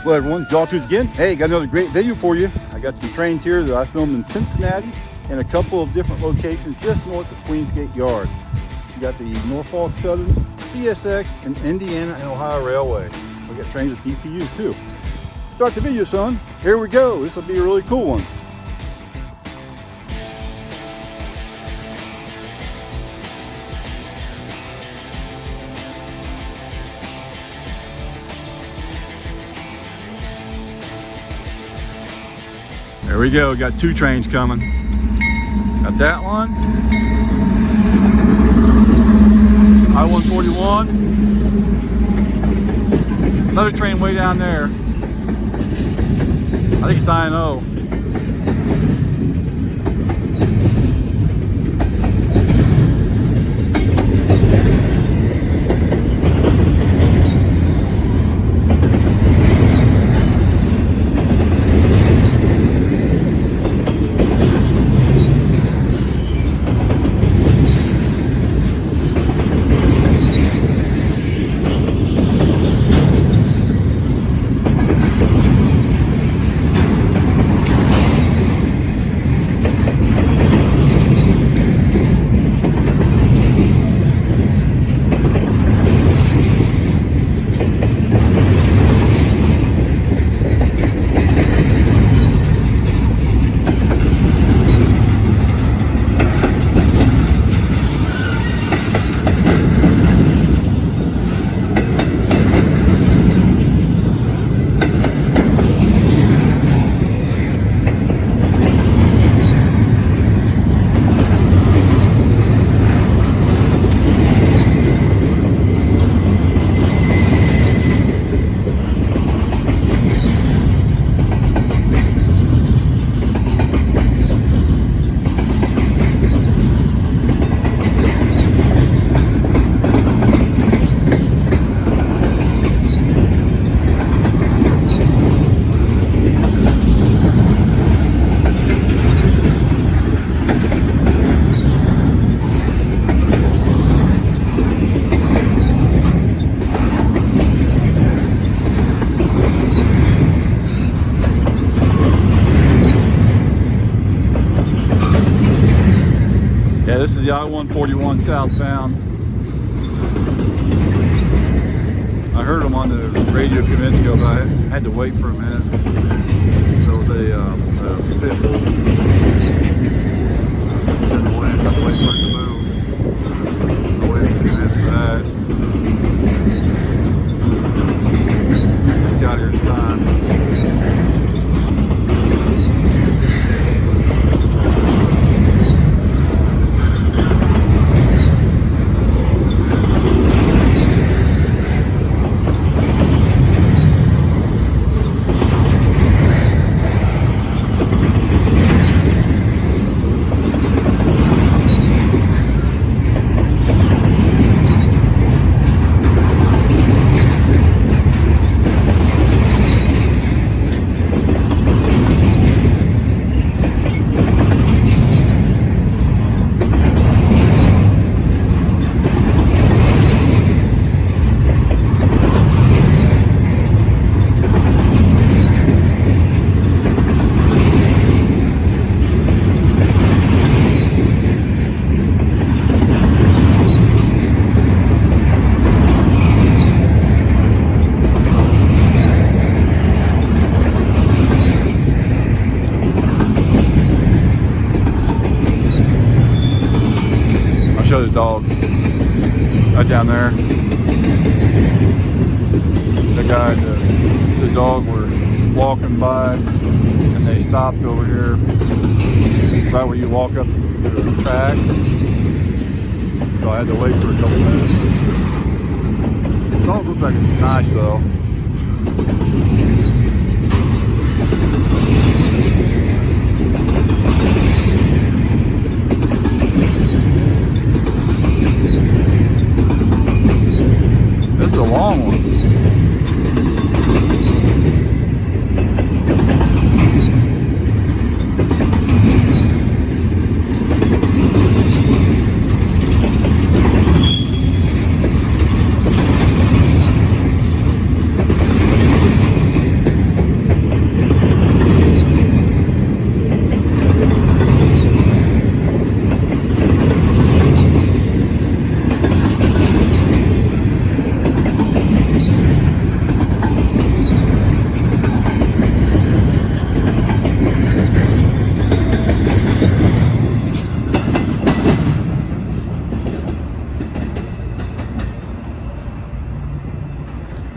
Well, everyone, Locomotives again. Hey, got another great video for you. I got some trains here that I filmed in Cincinnati and a couple of different locations just north of Queensgate Yard. You got the Norfolk Southern, CSX, and Indiana and Ohio Railway. We got trains with DPU too. Start the video, son. Here we go. This will be a really cool one. There we go, got two trains coming. Got that one. I-141. Another train way down there. I think it's I&O. Yeah, this is the I-141 southbound. I heard them on the radio a few minutes ago, but I had to wait for a minute. There was a pit bull. It's in the way, so I had to wait for it to move. I waited a few minutes for that. Just got here in time. Show the dog right down there. The guy and the dog were walking by and they stopped over here right where you walk up to the track, so I had to wait for a couple minutes. The dog looks like it's nice though. This is a long one.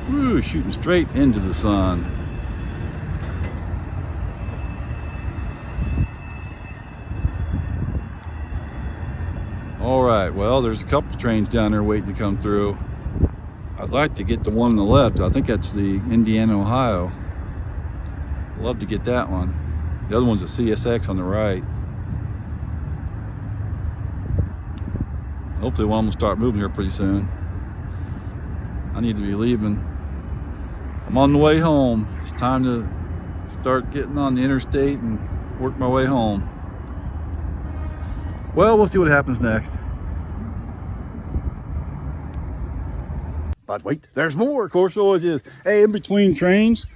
Woo, shooting straight into the sun. All right, well, there's a couple trains down there waiting to come through. I'd like to get the one on the left. I think that's the Indiana, Ohio. I'd love to get that one. The other one's a CSX on the right. Hopefully one will start moving here pretty soon. I need to be leaving. I'm on the way home. It's time to start getting on the interstate and work my way home. Well, we'll see what happens next. But wait, there's more. Of course, there always is. Hey, in between trains,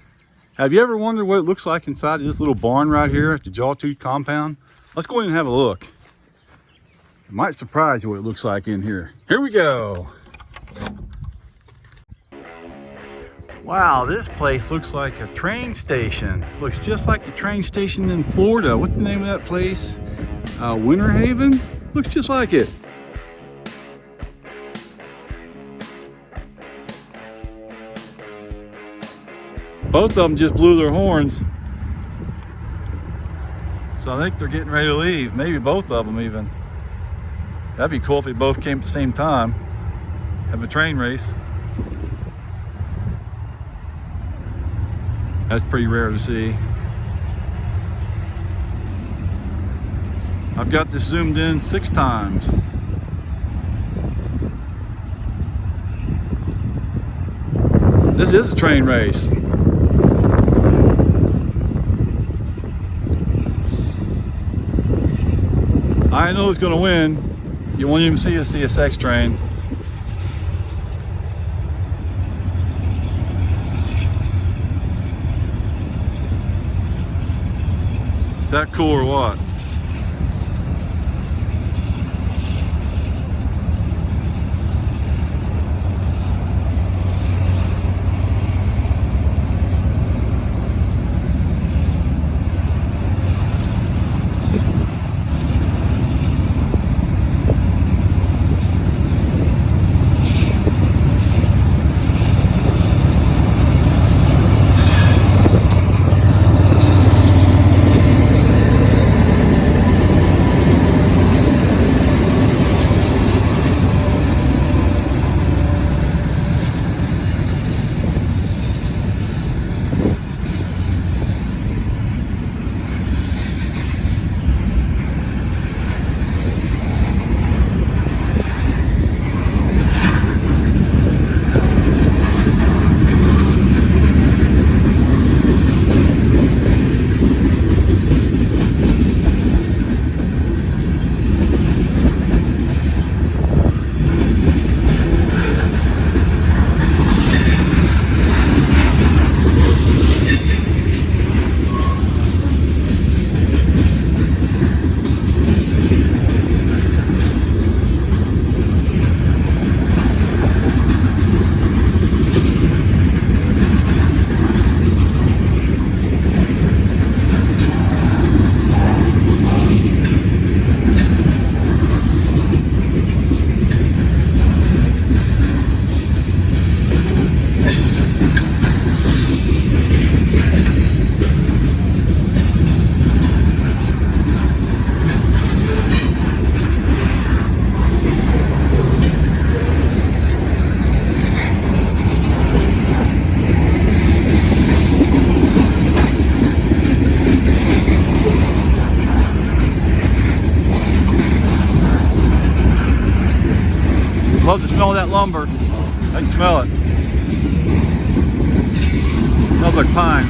have you ever wondered what it looks like inside of this little barn right here at the Jawtooth compound? Let's go in and have a look. It might surprise you what it looks like in here. Here we go. Wow, this place looks like a train station. Looks just like the train station in Florida. What's the name of that place? Winter Haven? Looks just like it. Both of them just blew their horns. So I think they're getting ready to leave. Maybe both of them even. That'd be cool if they both came at the same time. Have a train race. That's pretty rare to see. I've got this zoomed in 6 times. This is a train race. I know who's going to win. You won't even see a CSX train. Is that cool or what? Love to smell that lumber. I can smell it. Smells like pine.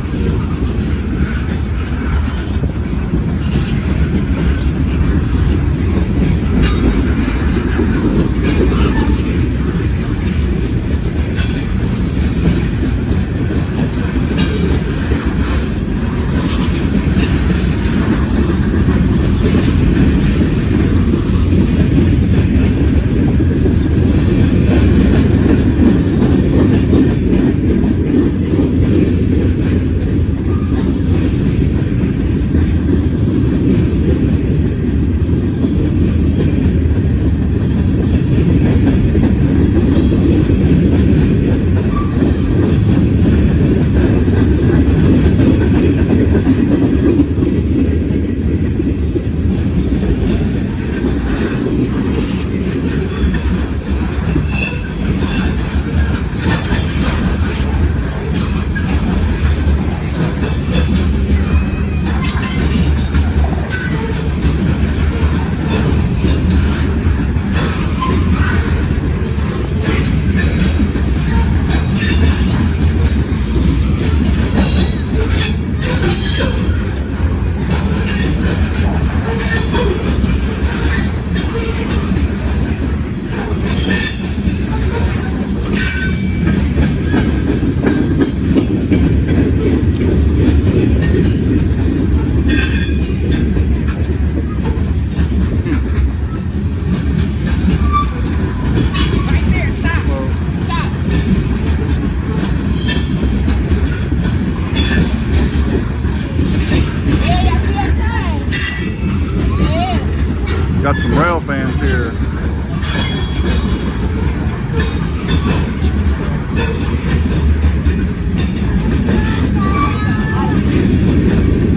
Got some rail fans here.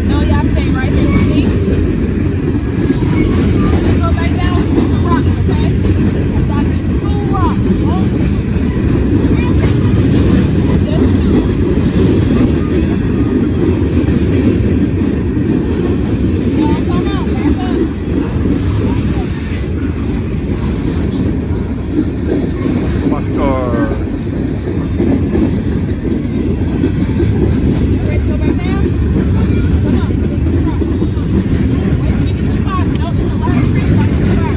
No, y'all stay right here with me. And then go back down with some rocks, okay? Got the 2 rocks. Only 2. Just 2. Y'all come out, back up. Boxcar. Ready to go back down? Come on. Wait till we get to the bottom. No, there's a lot of trees right to the bottom.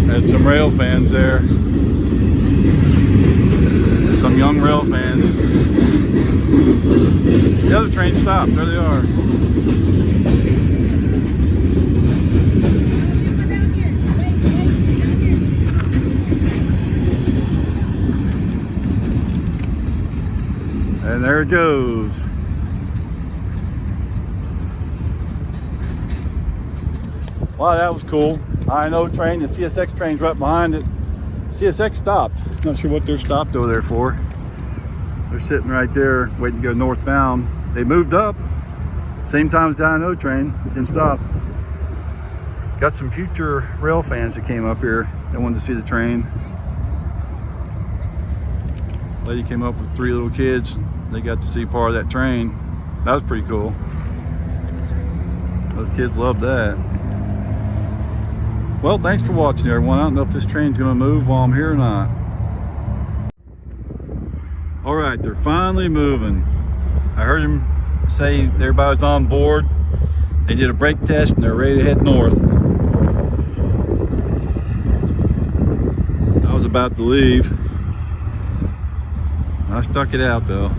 Had some rail fans there. Some young rail fans. The other train stopped. There they are. Down here. Wait, down here. And there it goes. Wow, that was cool. I-know train, the CSX train's right behind it. CSX stopped. Not sure what they're stopped over there for. They're sitting right there waiting to go northbound. They moved up. Same time as the I-know train, it didn't stop. Got some future rail fans that came up here that wanted to see the train. Lady came up with 3 little kids. They got to see part of that train. That was pretty cool. Those kids loved that. Well, thanks for watching, everyone. I don't know if this train's gonna move while I'm here or not. All right, they're finally moving. I heard him say everybody's on board. They did a brake test and they're ready to head north. I was about to leave. I stuck it out though.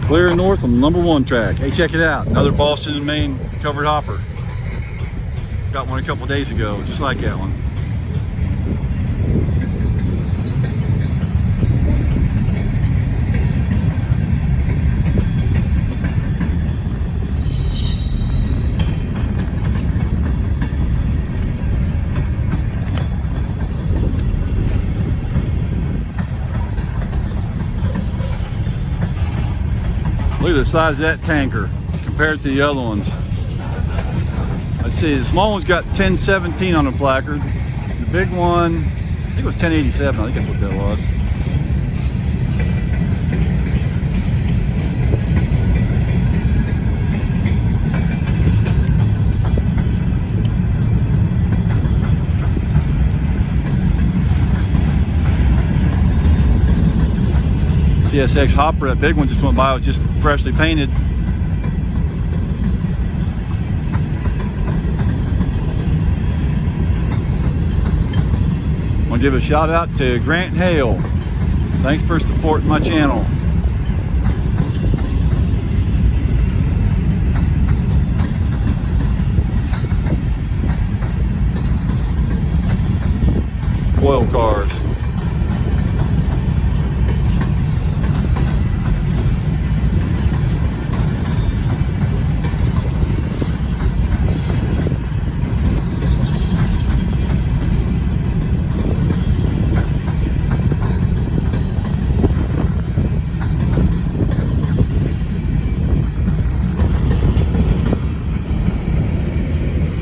Clear north on the #1 track. Hey, check it out. Another Boston and Maine covered hopper. Got one a couple days ago, just like that one. Look at the size of that tanker compared to the other ones. Let's see, the small one's got 1017 on the placard. The big one, I think it was 1087. I think that's what that was. CSX hopper, that big one just went by, was just freshly painted. I want to give a shout out to Grant Hale. Thanks for supporting my channel. Oil cars.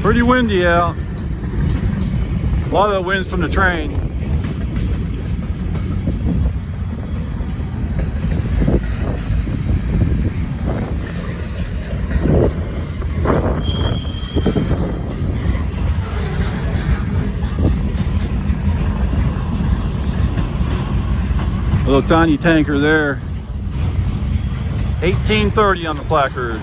Pretty windy out. A lot of the wind's from the train. Little tiny tanker there. 1830 on the placard.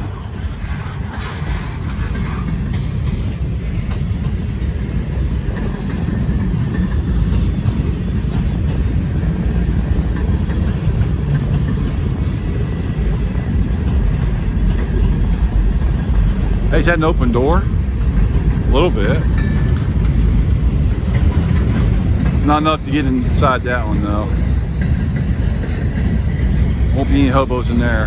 Hey, is that an open door? A little bit. Not enough to get inside that one though. Won't be any hobos in there.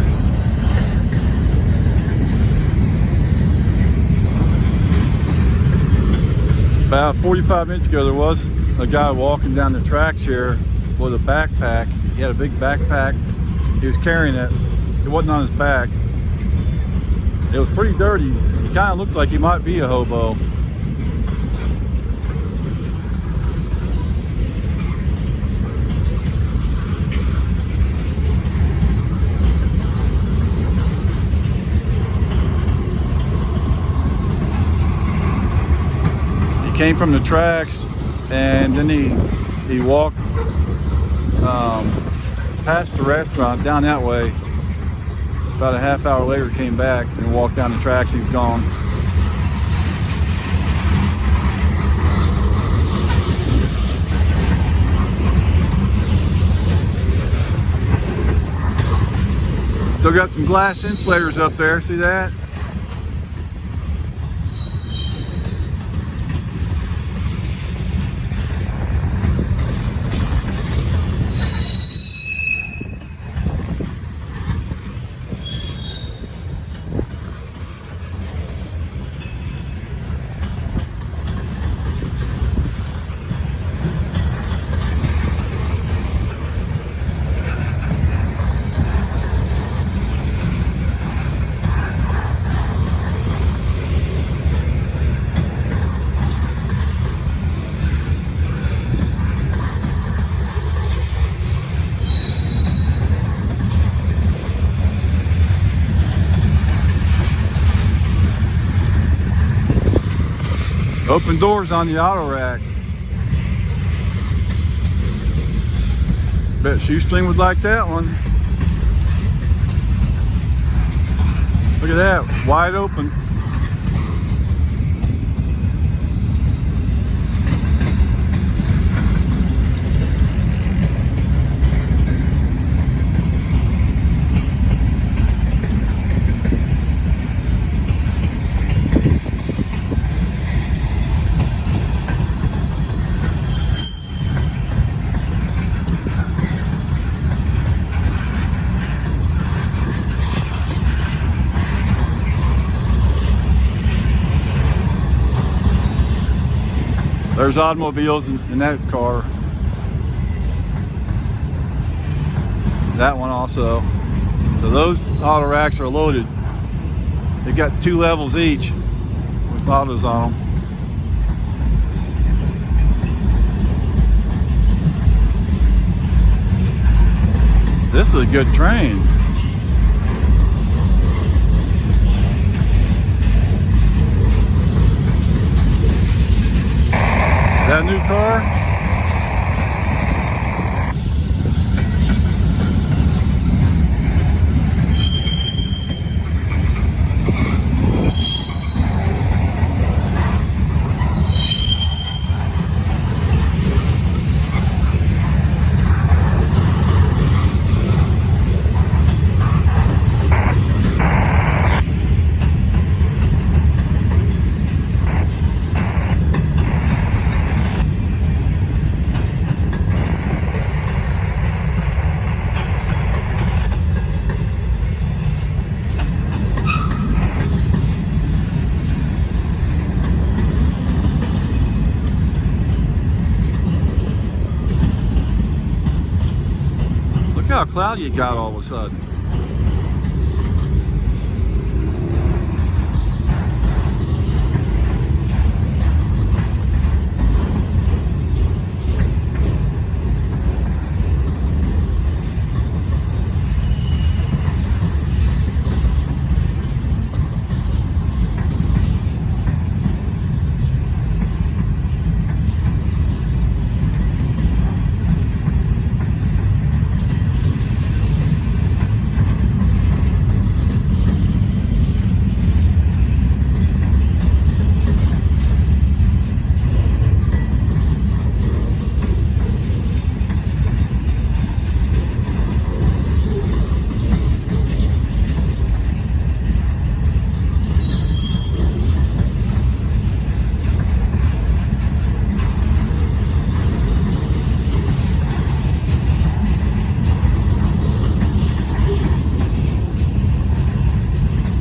About 45 minutes ago there was a guy walking down the tracks here with a backpack. He had a big backpack. He was carrying it. It wasn't on his back. It was pretty dirty. He kind of looked like he might be a hobo. He came from the tracks and then he walked past the restaurant down that way. About a half hour later came back and walked down the tracks. He was gone. Still got some glass insulators up there, see that? Open doors on the auto rack. Bet Shoestring would like that one. Look at that, wide open. There's automobiles in that car. That one also. So those auto racks are loaded. They've got 2 levels each with autos on them. This is a good train. That new car? how cloudy it got all of a sudden.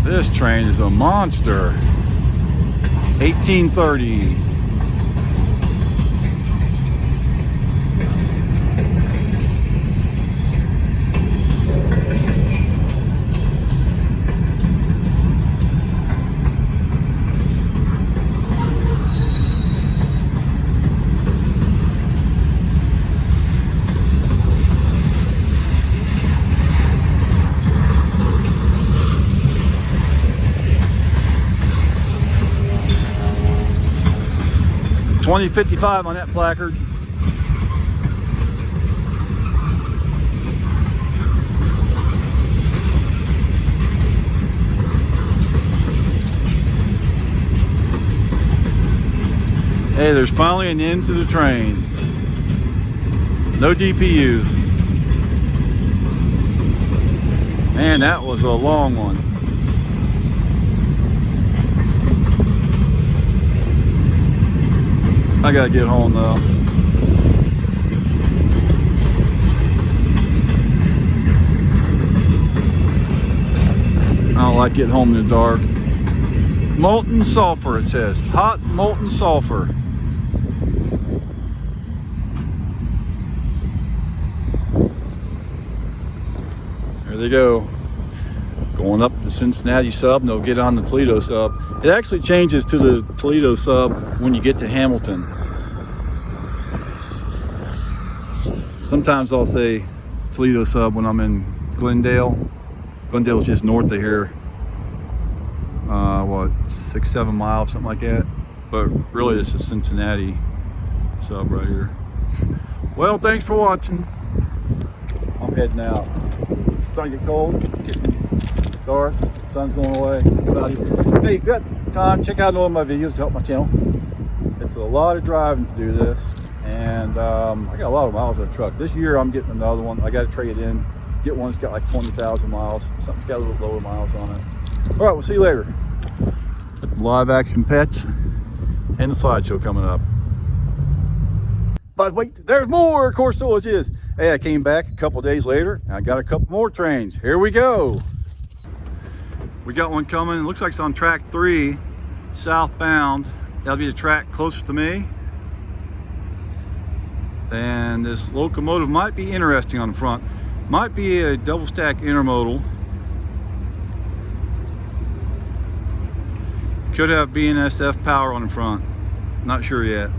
This train is a monster. 1830. $20.55 on that placard. Hey, there's finally an end to the train. No DPUs. Man, that was a long one. I gotta get home though. I don't like getting home in the dark. Molten sulfur, it says. Hot molten sulfur. There they go. Going up the Cincinnati sub, and they'll get on the Toledo sub. It actually changes to the Toledo sub when you get to Hamilton. Sometimes I'll say Toledo sub when I'm in Glendale. Glendale's just north of here. What, 6-7 miles, something like that. But really this is Cincinnati sub right here. Well, thanks for watching. I'm heading out. It's starting to get cold, it's getting dark, the sun's going away. Hey, if you got time, check out one of my videos to help my channel. It's a lot of driving to do this, and I got a lot of miles on the truck. This year I'm getting another one. I got to trade it in, get one that's got like 20,000 miles. Something's got a little lower miles on it. All right, we'll see you later. Live action pets and the slideshow coming up. But wait, there's more. Of course, so it is. Hey, I came back a couple days later, and I got a couple more trains. Here we go. We got one coming. It looks like it's on track 3, southbound. That'll be the track closest to me. And this locomotive might be interesting on the front. Might be a double stack intermodal. Could have BNSF power on the front. Not sure yet.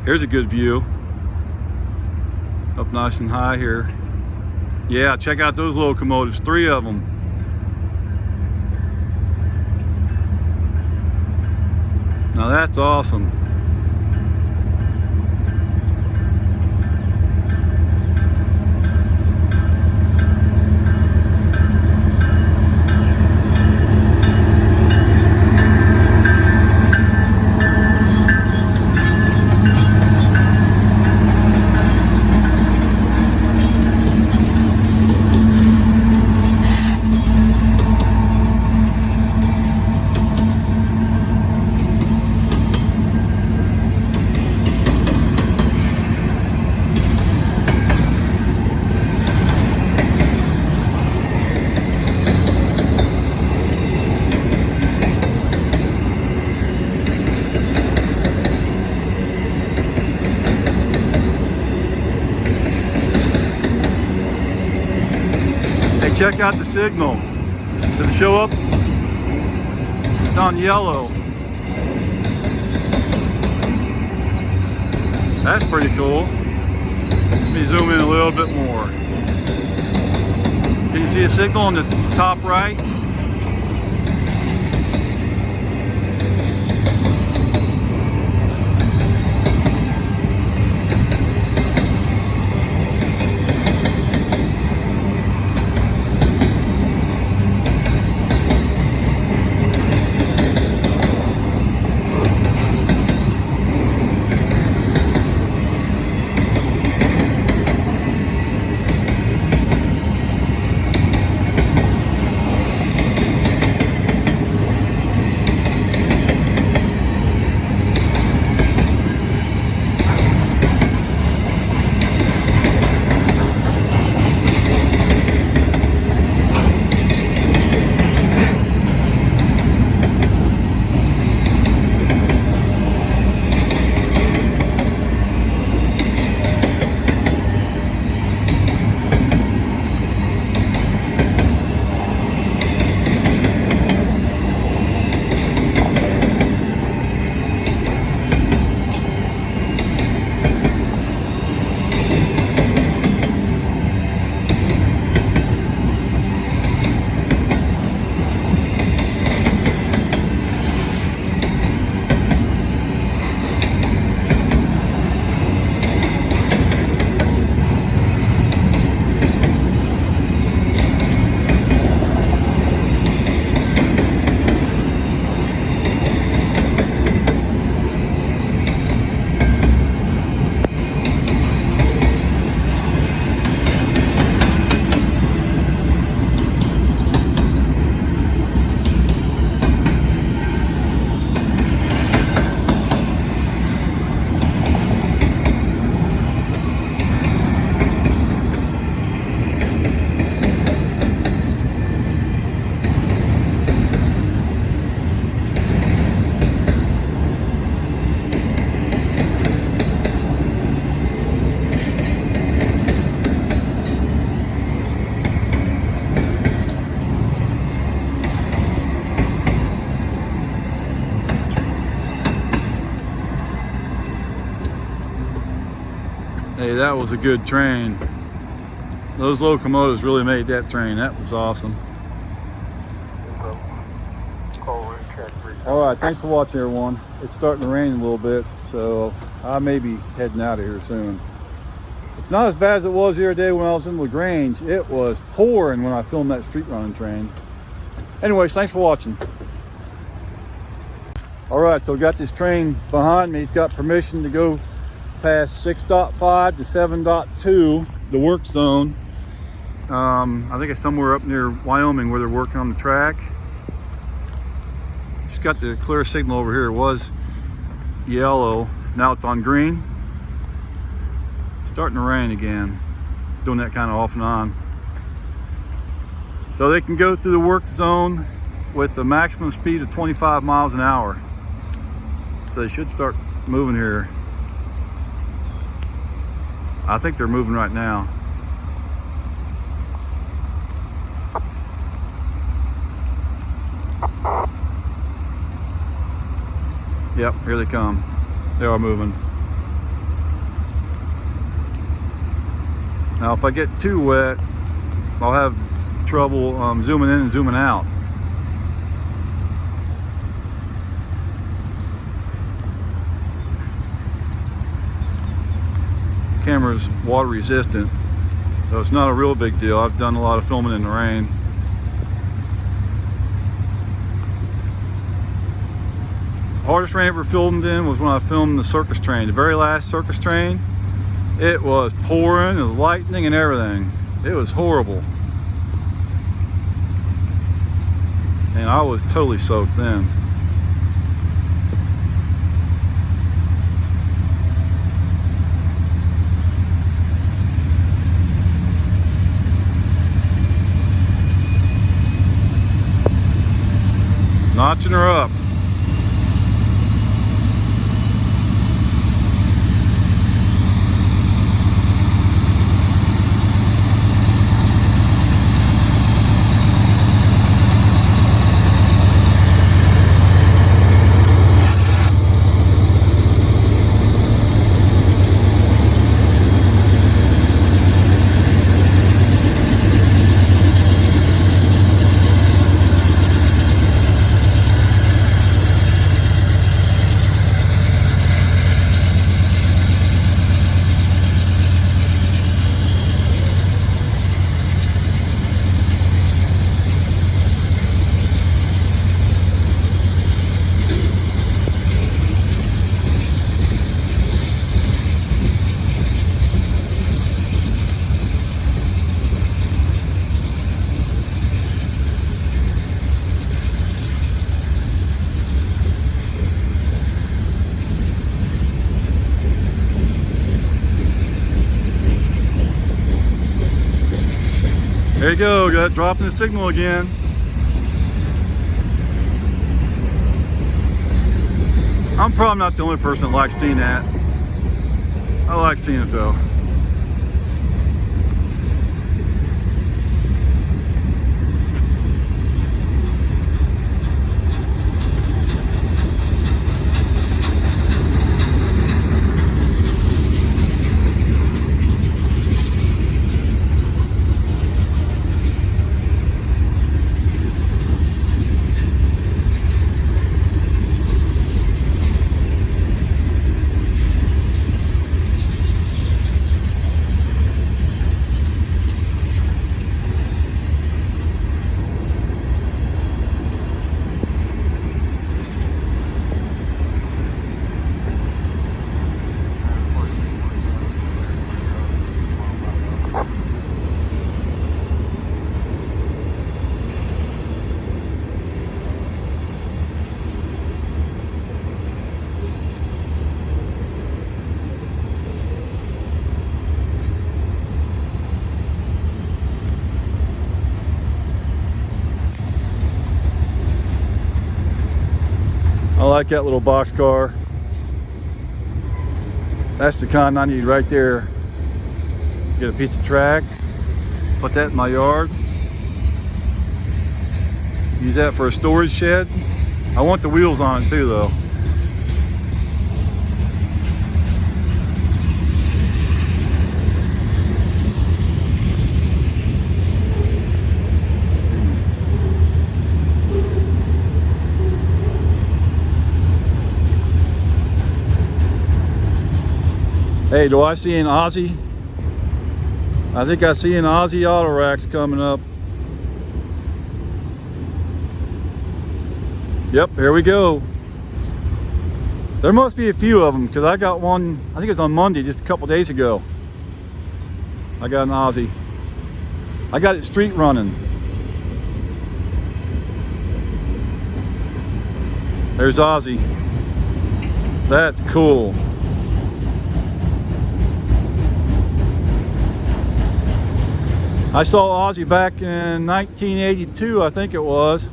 Here's a good view. Up nice and high here. Yeah, check out those locomotives, 3 of them. Now that's awesome. check out the signal. Does it show up? It's on yellow. That's pretty cool. Let me zoom in a little bit more. Can you see a signal on the top right? Hey, that was a good train. Those locomotives really made that train. That was awesome. All right, thanks for watching, everyone. It's starting to rain a little bit, so I may be heading out of here soon. It's not as bad as it was the other day when I was in LaGrange. It was pouring when I filmed that street running train. Anyways, thanks for watching. All right, so got this train behind me. It's got permission to go past 6.5 to 7.2, the work zone. I think it's somewhere up near Wyoming where they're working on the track. Just got the clear signal over here. It was yellow, now it's on green. Starting to rain again. Doing that kind of off and on. So they can go through the work zone with a maximum speed of 25 miles an hour. So they should start moving here. I think they're moving right now. Yep, here they come. They are moving. Now, if I get too wet, I'll have trouble zooming in and zooming out. Camera's water resistant, so it's not a real big deal. I've done a lot of filming in the rain. Hardest rain I ever filmed in was when I filmed the circus train, the very last circus train. It was pouring, it was lightning and everything. It was horrible. And I was totally soaked then. Notching her up. There you go, got dropping the signal again. I'm probably not the only person that likes seeing that. I like seeing it though. I like that little box car. That's the kind I need right there. Get a piece of track, put that in my yard. Use that for a storage shed. I want the wheels on it too though. Hey, do I see an Aussie? I think I see an Aussie auto racks coming up. Yep, here we go. There must be a few of them because I got one, I think it was on Monday, just a couple days ago. I got an Aussie. I got it street running. There's Aussie. That's cool. I saw Ozzy back in 1982, I think it was.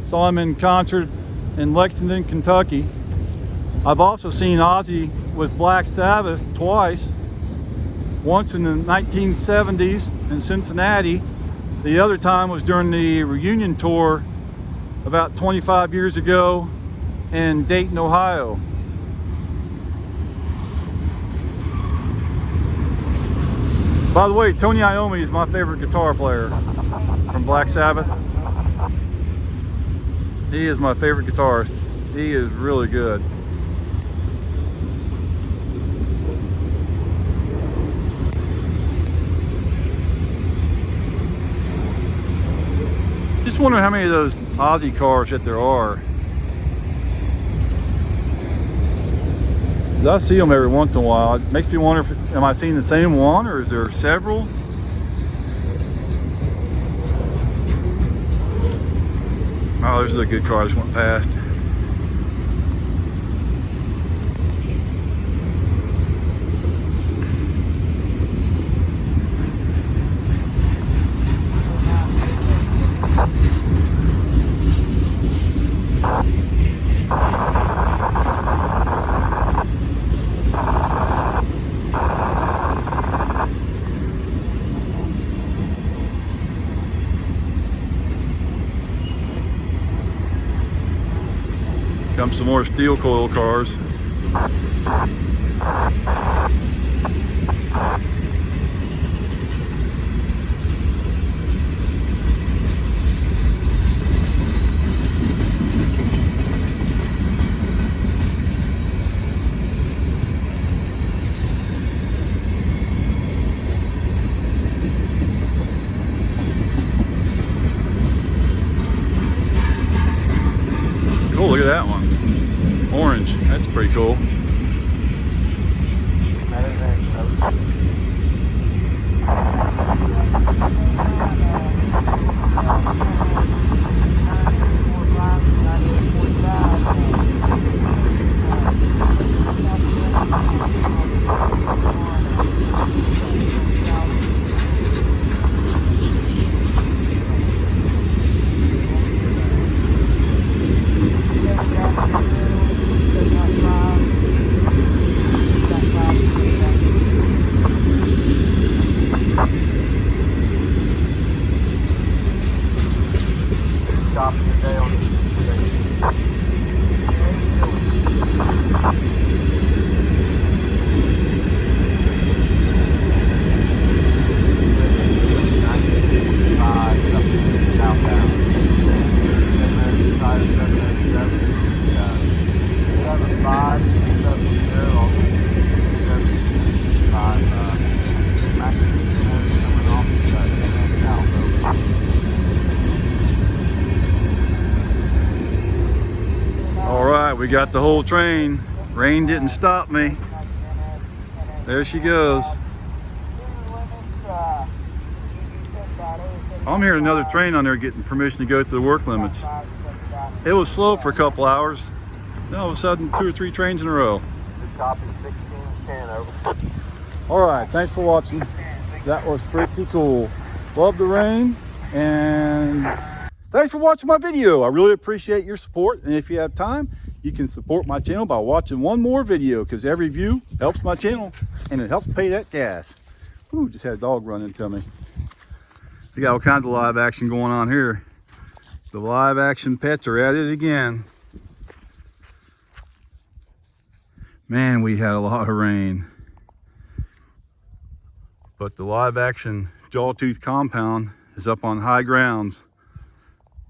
Saw him in concert in Lexington, Kentucky. I've also seen Ozzy with Black Sabbath twice. Once in the 1970s in Cincinnati. The other time was during the reunion tour about 25 years ago in Dayton, Ohio. By the way, Tony Iommi is my favorite guitar player from Black Sabbath. He is my favorite guitarist. He is really good. Just wondering how many of those Aussie cars that there are. 'Cause I see them every once in a while. It makes me wonder if, am I seeing the same one or is there several? Oh, this is a good car I just went past. Come some more steel coil cars. Cool, look at that one. Orange, that's pretty cool. we got the whole train. Rain didn't stop me. There she goes. I'm hearing another train on there getting permission to go to the work limits. It was slow for a couple hours. Then all of a sudden, 2 or 3 trains in a row. All right, thanks for watching. That was pretty cool. Love the rain, and thanks for watching my video. I really appreciate your support, and if you have time, you can support my channel by watching one more video, because every view helps my channel and it helps pay that gas. Ooh, just had a dog run into me. We got all kinds of live action going on here. The live action pets are at it again. Man, we had a lot of rain. But the live action Jawtooth compound is up on high grounds.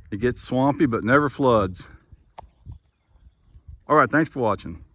It gets swampy but never floods. All right, thanks for watching.